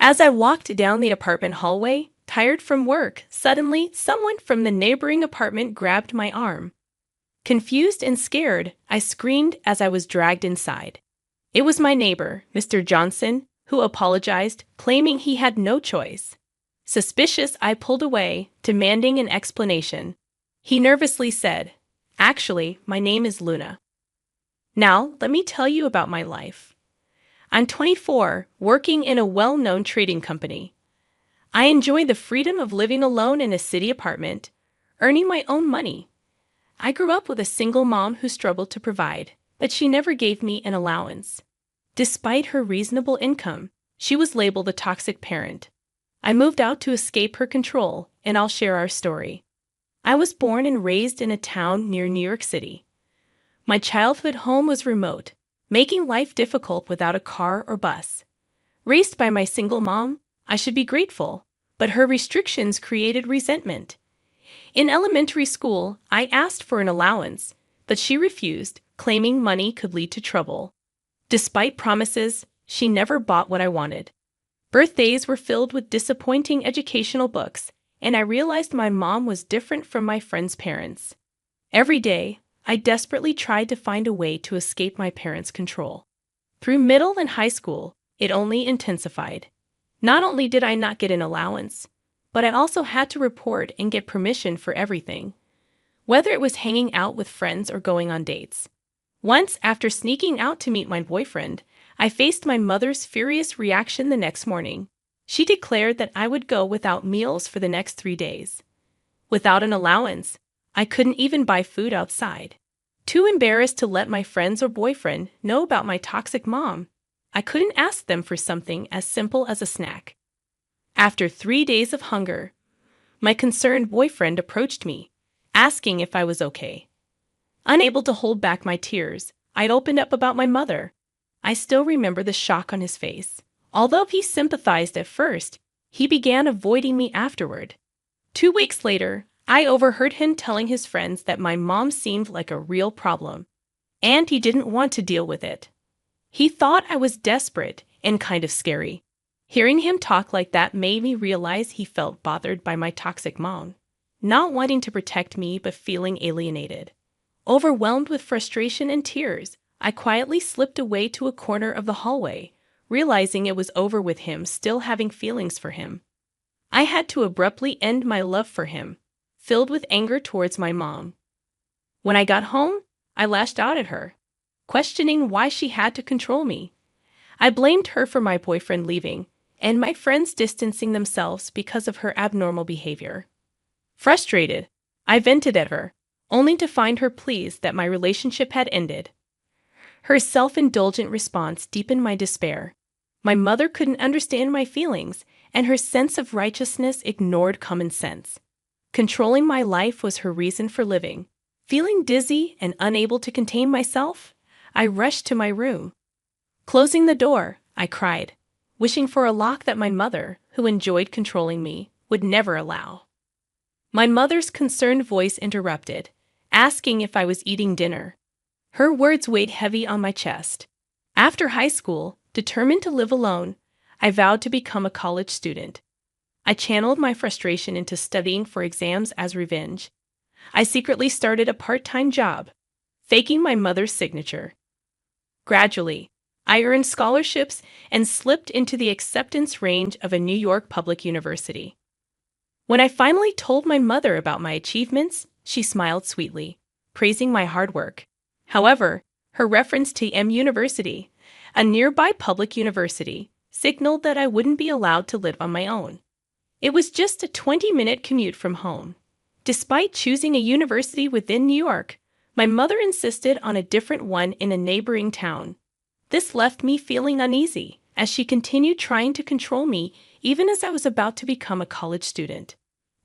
As I walked down the apartment hallway, tired from work, suddenly someone from the neighboring apartment grabbed my arm. Confused and scared, I screamed as I was dragged inside. It was my neighbor, Mr. Johnson, who apologized, claiming he had no choice. Suspicious, I pulled away, demanding an explanation. He nervously said, "Actually, my name is Luna. Now, let me tell you about my life. I'm 24, working in a well-known trading company. I enjoy the freedom of living alone in a city apartment, earning my own money. I grew up with a single mom who struggled to provide, but she never gave me an allowance. Despite her reasonable income, she was labeled a toxic parent. I moved out to escape her control, and I'll share our story. I was born and raised in a town near New York City. My childhood home was remote, making life difficult without a car or bus. Raised by my single mom, I should be grateful, but her restrictions created resentment. In elementary school, I asked for an allowance, but she refused, claiming money could lead to trouble. Despite promises, she never bought what I wanted. Birthdays were filled with disappointing educational books, and I realized my mom was different from my friends' parents. Every day, I desperately tried to find a way to escape my parents' control. Through middle and high school, it only intensified. Not only did I not get an allowance, but I also had to report and get permission for everything, whether it was hanging out with friends or going on dates. Once, after sneaking out to meet my boyfriend, I faced my mother's furious reaction the next morning. She declared that I would go without meals for the next 3 days. Without an allowance, I couldn't even buy food outside. Too embarrassed to let my friends or boyfriend know about my toxic mom, I couldn't ask them for something as simple as a snack. After 3 days of hunger, my concerned boyfriend approached me, asking if I was okay. Unable to hold back my tears, I'd opened up about my mother. I still remember the shock on his face. Although he sympathized at first, he began avoiding me afterward. 2 weeks later, I overheard him telling his friends that my mom seemed like a real problem, and he didn't want to deal with it. He thought I was desperate and kind of scary. Hearing him talk like that made me realize he felt bothered by my toxic mom, not wanting to protect me but feeling alienated. Overwhelmed with frustration and tears, I quietly slipped away to a corner of the hallway, realizing it was over with him still having feelings for him. I had to abruptly end my love for him, filled with anger towards my mom. When I got home, I lashed out at her, questioning why she had to control me. I blamed her for my boyfriend leaving, and my friends distancing themselves because of her abnormal behavior. Frustrated, I vented at her, only to find her pleased that my relationship had ended. Her self-indulgent response deepened my despair. My mother couldn't understand my feelings, and her sense of righteousness ignored common sense. Controlling my life was her reason for living. Feeling dizzy and unable to contain myself, I rushed to my room. Closing the door, I cried, wishing for a lock that my mother, who enjoyed controlling me, would never allow. My mother's concerned voice interrupted, asking if I was eating dinner. Her words weighed heavy on my chest. After high school, determined to live alone, I vowed to become a college student. I channeled my frustration into studying for exams as revenge. I secretly started a part-time job, faking my mother's signature. Gradually, I earned scholarships and slipped into the acceptance range of a New York public university. When I finally told my mother about my achievements, she smiled sweetly, praising my hard work. However, her reference to M University, a nearby public university, signaled that I wouldn't be allowed to live on my own. It was just a 20-minute commute from home. Despite choosing a university within New York, my mother insisted on a different one in a neighboring town. This left me feeling uneasy, as she continued trying to control me even as I was about to become a college student.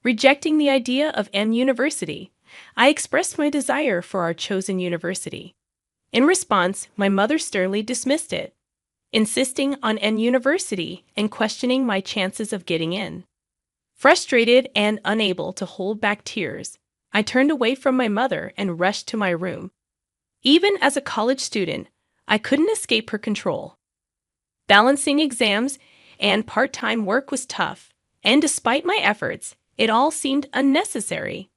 Rejecting the idea of M University, I expressed my desire for our chosen university. In response, my mother sternly dismissed it, insisting on M University and questioning my chances of getting in. Frustrated and unable to hold back tears, I turned away from my mother and rushed to my room. Even as a college student, I couldn't escape her control. Balancing exams and part-time work was tough. And despite my efforts, it all seemed unnecessary.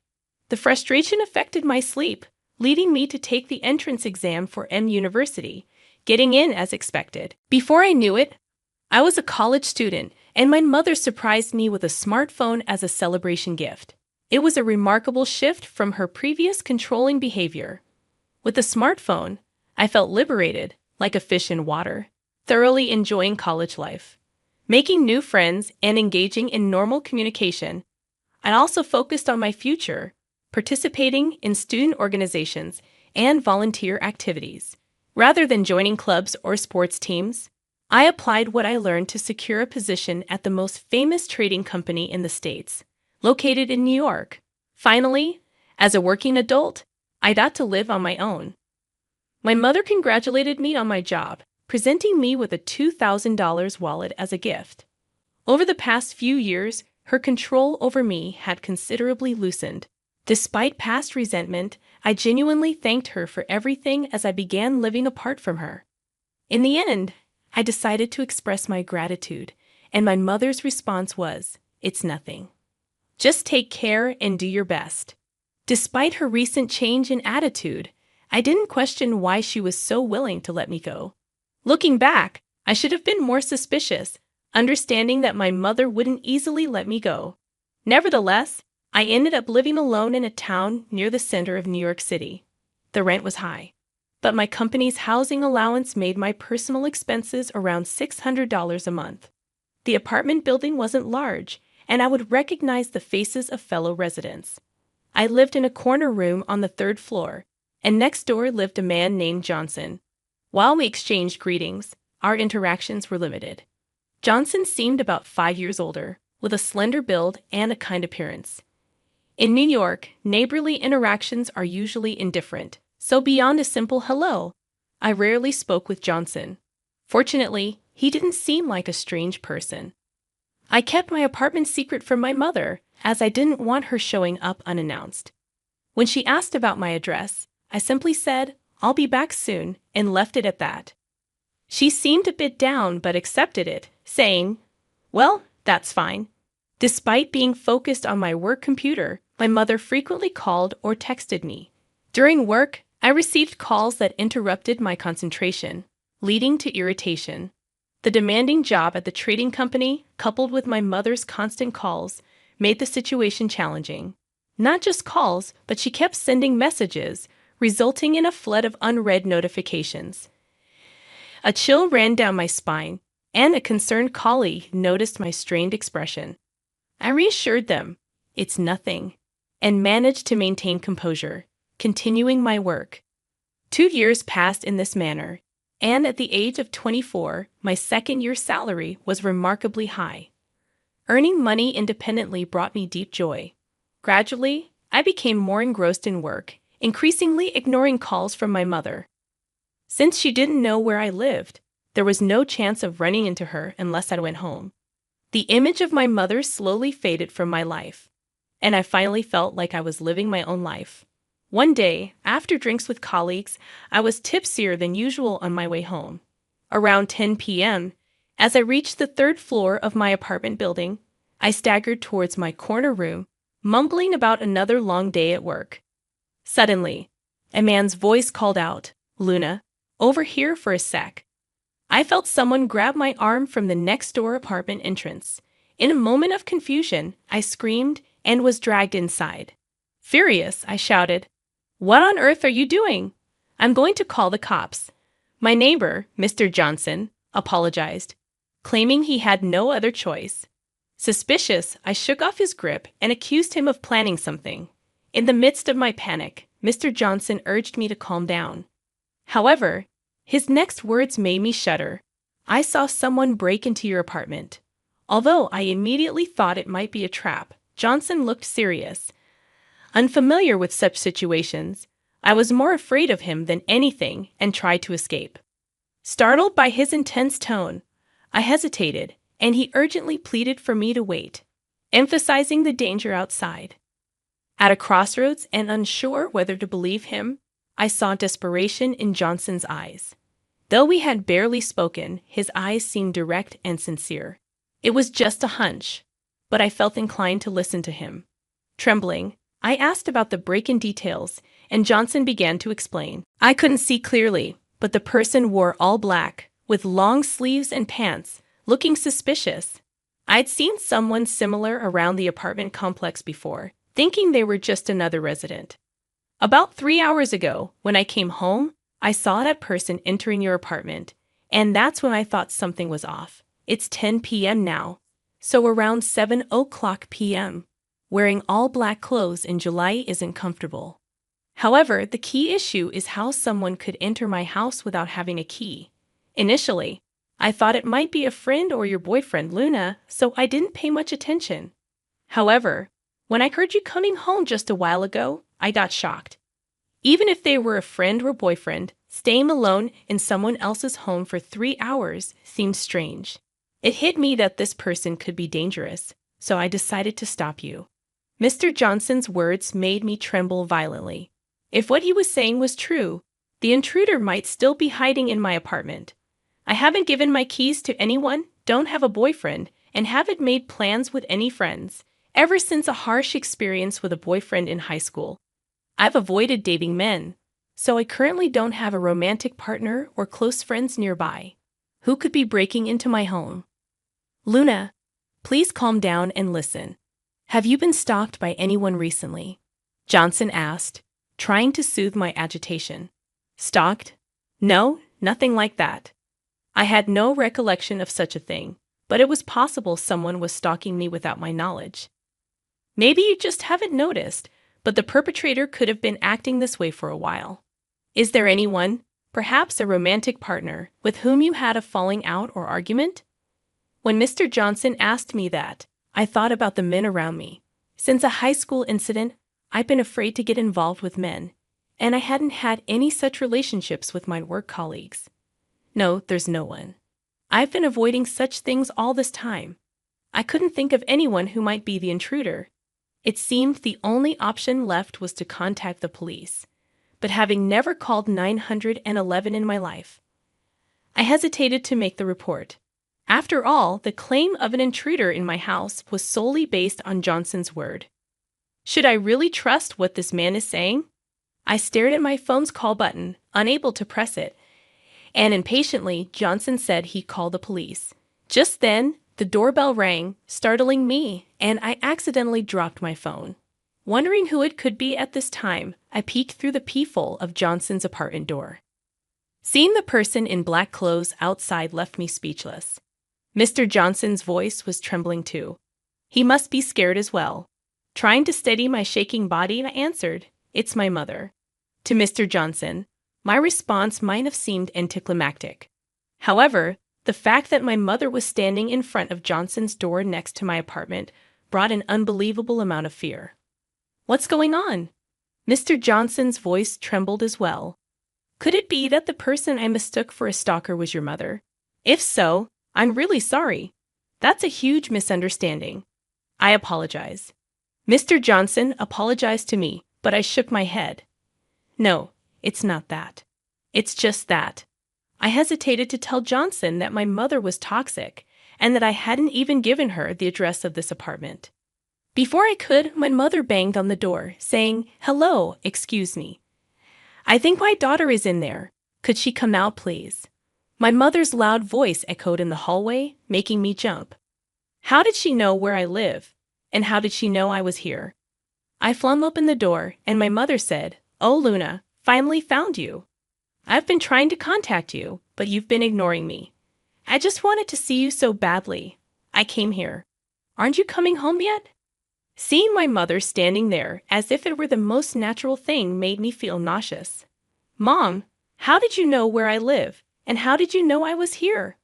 The frustration affected my sleep, leading me to take the entrance exam for M University, getting in as expected. Before I knew it, I was a college student, and my mother surprised me with a smartphone as a celebration gift. It was a remarkable shift from her previous controlling behavior. With the smartphone, I felt liberated, like a fish in water, thoroughly enjoying college life. Making new friends and engaging in normal communication, I also focused on my future, participating in student organizations and volunteer activities. Rather than joining clubs or sports teams, I applied what I learned to secure a position at the most famous trading company in the States, located in New York. Finally, as a working adult, I got to live on my own. My mother congratulated me on my job, presenting me with a $2,000 wallet as a gift. Over the past few years, her control over me had considerably loosened. Despite past resentment, I genuinely thanked her for everything as I began living apart from her. In the end, I decided to express my gratitude, and my mother's response was, "It's nothing. Just take care and do your best." Despite her recent change in attitude, I didn't question why she was so willing to let me go. Looking back, I should have been more suspicious, understanding that my mother wouldn't easily let me go. Nevertheless, I ended up living alone in a town near the center of New York City. The rent was high, but my company's housing allowance made my personal expenses around $600 a month. The apartment building wasn't large, and I would recognize the faces of fellow residents. I lived in a corner room on the third floor, and next door lived a man named Johnson. While we exchanged greetings, our interactions were limited. Johnson seemed about 5 years older, with a slender build and a kind appearance. In New York, neighborly interactions are usually indifferent, so beyond a simple hello, I rarely spoke with Johnson. Fortunately, he didn't seem like a strange person. I kept my apartment secret from my mother, as I didn't want her showing up unannounced. When she asked about my address, I simply said, "I'll be back soon," and left it at that. She seemed a bit down but accepted it, saying, "Well, that's fine." Despite being focused on my work computer, my mother frequently called or texted me. During work, I received calls that interrupted my concentration, leading to irritation. The demanding job at the trading company, coupled with my mother's constant calls, made the situation challenging. Not just calls, but she kept sending messages, resulting in a flood of unread notifications. A chill ran down my spine, and a concerned colleague noticed my strained expression. I reassured them, "It's nothing," and managed to maintain composure, continuing my work. 2 years passed in this manner, and at the age of 24, my second-year salary was remarkably high. Earning money independently brought me deep joy. Gradually, I became more engrossed in work, increasingly ignoring calls from my mother. Since she didn't know where I lived, there was no chance of running into her unless I went home. The image of my mother slowly faded from my life, and I finally felt like I was living my own life. One day, after drinks with colleagues, I was tipsier than usual on my way home. Around 10 p.m., as I reached the third floor of my apartment building, I staggered towards my corner room, mumbling about another long day at work. Suddenly, a man's voice called out, "Luna, over here for a sec." I felt someone grab my arm from the next-door apartment entrance. In a moment of confusion, I screamed and was dragged inside. Furious, I shouted, "What on earth are you doing? I'm going to call the cops." My neighbor, Mr. Johnson, apologized, claiming he had no other choice. Suspicious, I shook off his grip and accused him of planning something. In the midst of my panic, Mr. Johnson urged me to calm down. However, his next words made me shudder. "I saw someone break into your apartment." Although I immediately thought it might be a trap, Johnson looked serious. Unfamiliar with such situations, I was more afraid of him than anything and tried to escape. Startled by his intense tone, I hesitated, and he urgently pleaded for me to wait, emphasizing the danger outside. At a crossroads and unsure whether to believe him, I saw desperation in Johnson's eyes. Though we had barely spoken, his eyes seemed direct and sincere. It was just a hunch, but I felt inclined to listen to him. Trembling, I asked about the break-in details, and Johnson began to explain. I couldn't see clearly, but the person wore all black, with long sleeves and pants, looking suspicious. I'd seen someone similar around the apartment complex before, thinking they were just another resident. About 3 hours ago, when I came home, I saw that person entering your apartment, and that's when I thought something was off. It's 10 p.m. now, so around 7 o'clock p.m. Wearing all black clothes in July isn't comfortable. However, the key issue is how someone could enter my house without having a key. Initially, I thought it might be a friend or your boyfriend, Luna, so I didn't pay much attention. However, when I heard you coming home just a while ago, I got shocked. Even if they were a friend or boyfriend, staying alone in someone else's home for 3 hours seemed strange. It hit me that this person could be dangerous, so I decided to stop you. Mr. Johnson's words made me tremble violently. If what he was saying was true, the intruder might still be hiding in my apartment. I haven't given my keys to anyone, don't have a boyfriend, and haven't made plans with any friends, ever since a harsh experience with a boyfriend in high school. I've avoided dating men, so I currently don't have a romantic partner or close friends nearby. Who could be breaking into my home? Luna, please calm down and listen. Have you been stalked by anyone recently? Johnson asked, trying to soothe my agitation. Stalked? No, nothing like that. I had no recollection of such a thing, but it was possible someone was stalking me without my knowledge. Maybe you just haven't noticed, but the perpetrator could have been acting this way for a while. Is there anyone, perhaps a romantic partner, with whom you had a falling out or argument? When Mr. Johnson asked me that, I thought about the men around me. Since a high school incident, I've been afraid to get involved with men, and I hadn't had any such relationships with my work colleagues. No, there's no one. I've been avoiding such things all this time. I couldn't think of anyone who might be the intruder. It seemed the only option left was to contact the police, but having never called 911 in my life, I hesitated to make the report. After all, the claim of an intruder in my house was solely based on Johnson's word. Should I really trust what this man is saying? I stared at my phone's call button, unable to press it, and impatiently, Johnson said he'd call the police. Just then, the doorbell rang, startling me, and I accidentally dropped my phone. Wondering who it could be at this time, I peeked through the peephole of Johnson's apartment door. Seeing the person in black clothes outside left me speechless. Mr. Johnson's voice was trembling too. He must be scared as well. Trying to steady my shaking body, I answered, "It's my mother." To Mr. Johnson, my response might have seemed anticlimactic. However, the fact that my mother was standing in front of Johnson's door next to my apartment brought an unbelievable amount of fear. What's going on? Mr. Johnson's voice trembled as well. Could it be that the person I mistook for a stalker was your mother? If so, I'm really sorry. That's a huge misunderstanding. I apologize. Mr. Johnson apologized to me, but I shook my head. No, it's not that. It's just that. I hesitated to tell Johnson that my mother was toxic and that I hadn't even given her the address of this apartment. Before I could, my mother banged on the door, saying, "Hello, excuse me. I think my daughter is in there. Could she come out, please?" My mother's loud voice echoed in the hallway, making me jump. How did she know where I live? And how did she know I was here? I flung open the door, and my mother said, "Oh, Luna, finally found you. I've been trying to contact you, but you've been ignoring me. I just wanted to see you so badly. I came here. Aren't you coming home yet?" Seeing my mother standing there as if it were the most natural thing made me feel nauseous. "Mom, how did you know where I live? And how did you know I was here?"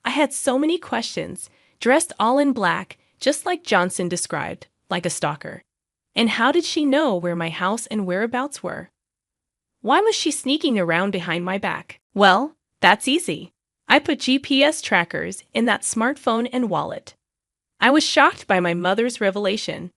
I had so many questions, dressed all in black, just like Johnson described, like a stalker. And how did she know where my house and whereabouts were? Why was she sneaking around behind my back? Well, that's easy. I put GPS trackers in that smartphone and wallet. I was shocked by my mother's revelation.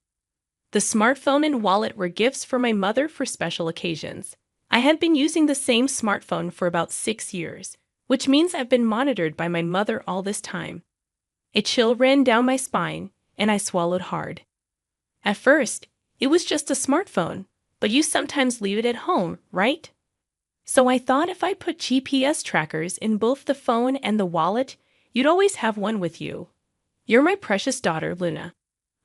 The smartphone and wallet were gifts for my mother for special occasions. I had been using the same smartphone for about 6 years, which means I've been monitored by my mother all this time. A chill ran down my spine, and I swallowed hard. At first, it was just a smartphone, but you sometimes leave it at home, right? So I thought if I put GPS trackers in both the phone and the wallet, you'd always have one with you. You're my precious daughter, Luna.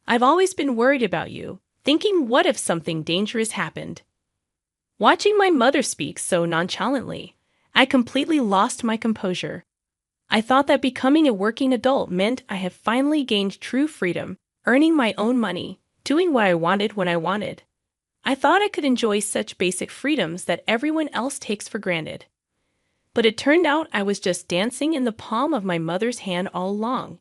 I've always been worried about you, thinking what if something dangerous happened. Watching my mother speak so nonchalantly, I completely lost my composure. I thought that becoming a working adult meant I had finally gained true freedom, earning my own money, doing what I wanted when I wanted. I thought I could enjoy such basic freedoms that everyone else takes for granted. But it turned out I was just dancing in the palm of my mother's hand all along.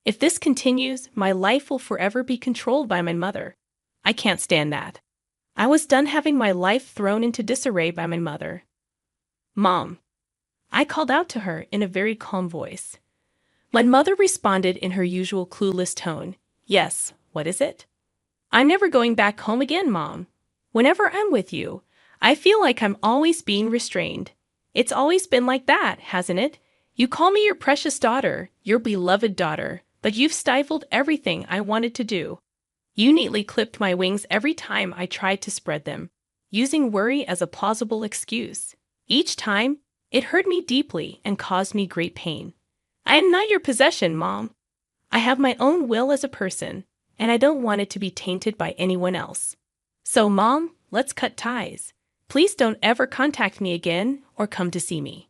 If this continues, my life will forever be controlled by my mother. I can't stand that. I was done having my life thrown into disarray by my mother. Mom. I called out to her in a very calm voice. My mother responded in her usual clueless tone. Yes, what is it? I'm never going back home again, Mom. Whenever I'm with you, I feel like I'm always being restrained. It's always been like that, hasn't it? You call me your precious daughter, your beloved daughter, but you've stifled everything I wanted to do. You neatly clipped my wings every time I tried to spread them, using worry as a plausible excuse. Each time, it hurt me deeply and caused me great pain. I am not your possession, Mom. I have my own will as a person, and I don't want it to be tainted by anyone else. So, Mom, let's cut ties. Please don't ever contact me again or come to see me.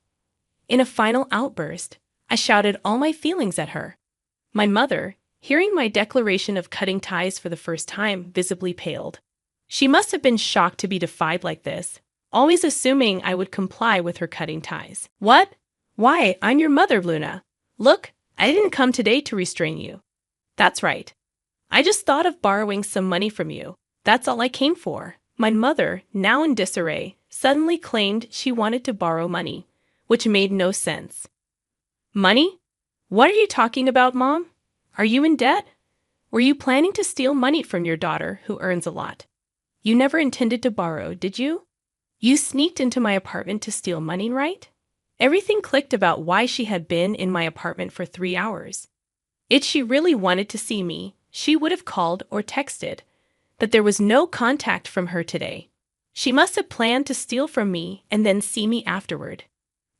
In a final outburst, I shouted all my feelings at her. My mother, hearing my declaration of cutting ties for the first time, visibly paled. She must have been shocked to be defied like this, always assuming I would comply with her cutting ties. What? Why, I'm your mother, Luna. Look, I didn't come today to restrain you. That's right. I just thought of borrowing some money from you. That's all I came for. My mother, now in disarray, suddenly claimed she wanted to borrow money, which made no sense. Money? What are you talking about, Mom? Are you in debt? Were you planning to steal money from your daughter, who earns a lot? You never intended to borrow, did you? You sneaked into my apartment to steal money, right? Everything clicked about why she had been in my apartment for 3 hours. If she really wanted to see me, she would have called or texted. But there was no contact from her today. She must have planned to steal from me and then see me afterward.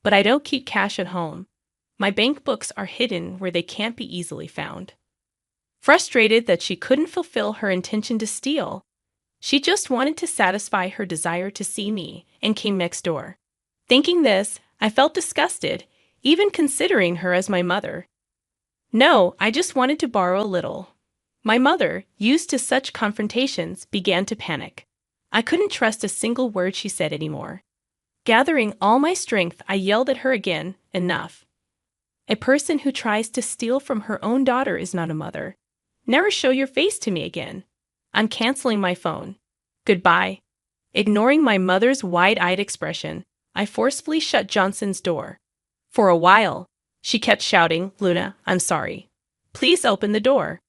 But I don't keep cash at home. My bank books are hidden where they can't be easily found. Frustrated that she couldn't fulfill her intention to steal, she just wanted to satisfy her desire to see me and came next door. Thinking this, I felt disgusted, even considering her as my mother. No, I just wanted to borrow a little. My mother, used to such confrontations, began to panic. I couldn't trust a single word she said anymore. Gathering all my strength, I yelled at her again, enough. A person who tries to steal from her own daughter is not a mother. Never show your face to me again. I'm canceling my phone. Goodbye. Ignoring my mother's wide-eyed expression, I forcefully shut Johnson's door. For a while, she kept shouting, Luna, I'm sorry. Please open the door.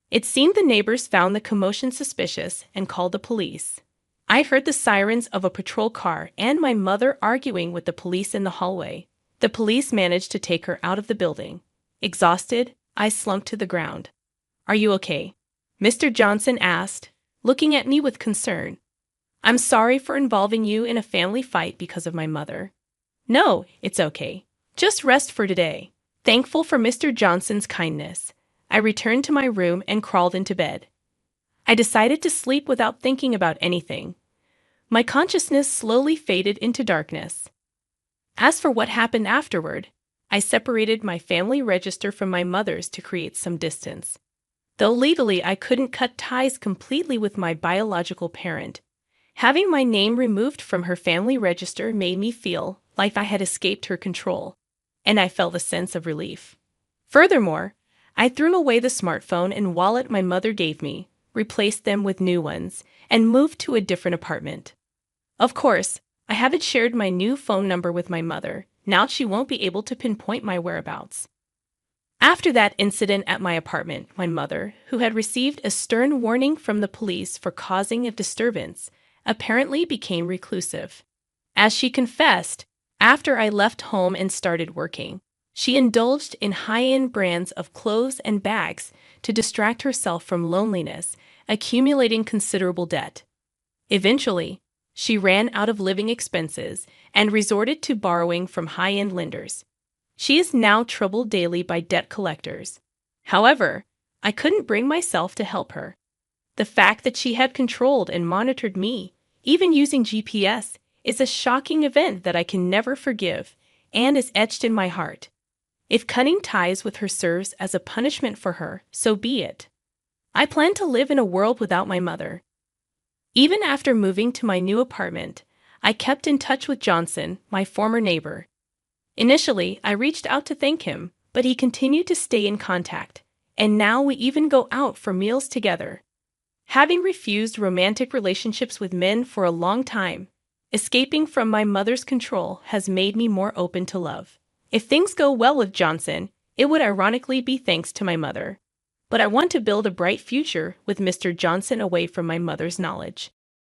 It seemed the neighbors found the commotion suspicious and called the police. I heard the sirens of a patrol car and my mother arguing with the police in the hallway. The police managed to take her out of the building. Exhausted, I slumped to the ground. Are you okay? Mr. Johnson asked, looking at me with concern. I'm sorry for involving you in a family fight because of my mother. No, it's okay. Just rest for today. Thankful for Mr. Johnson's kindness, I returned to my room and crawled into bed. I decided to sleep without thinking about anything. My consciousness slowly faded into darkness. As for what happened afterward, I separated my family register from my mother's to create some distance. Though legally I couldn't cut ties completely with my biological parent, having my name removed from her family register made me feel like I had escaped her control, and I felt a sense of relief. Furthermore, I threw away the smartphone and wallet my mother gave me, replaced them with new ones, and moved to a different apartment. Of course, I haven't shared my new phone number with my mother. Now she won't be able to pinpoint my whereabouts. After that incident at my apartment, my mother, who had received a stern warning from the police for causing a disturbance, apparently became reclusive. As she confessed, after I left home and started working, She indulged in high-end brands of clothes and bags to distract herself from loneliness, accumulating considerable debt. Eventually, she ran out of living expenses and resorted to borrowing from high-end lenders. She is now troubled daily by debt collectors. However, I couldn't bring myself to help her. The fact that she had controlled and monitored me, even using GPS, is a shocking event that I can never forgive and is etched in my heart. If cutting ties with her serves as a punishment for her, so be it. I plan to live in a world without my mother. Even after moving to my new apartment, I kept in touch with Johnson, my former neighbor. Initially, I reached out to thank him, but he continued to stay in contact, and now we even go out for meals together. Having refused romantic relationships with men for a long time, escaping from my mother's control has made me more open to love. If things go well with Johnson, it would ironically be thanks to my mother. But I want to build a bright future with Mr. Johnson away from my mother's knowledge.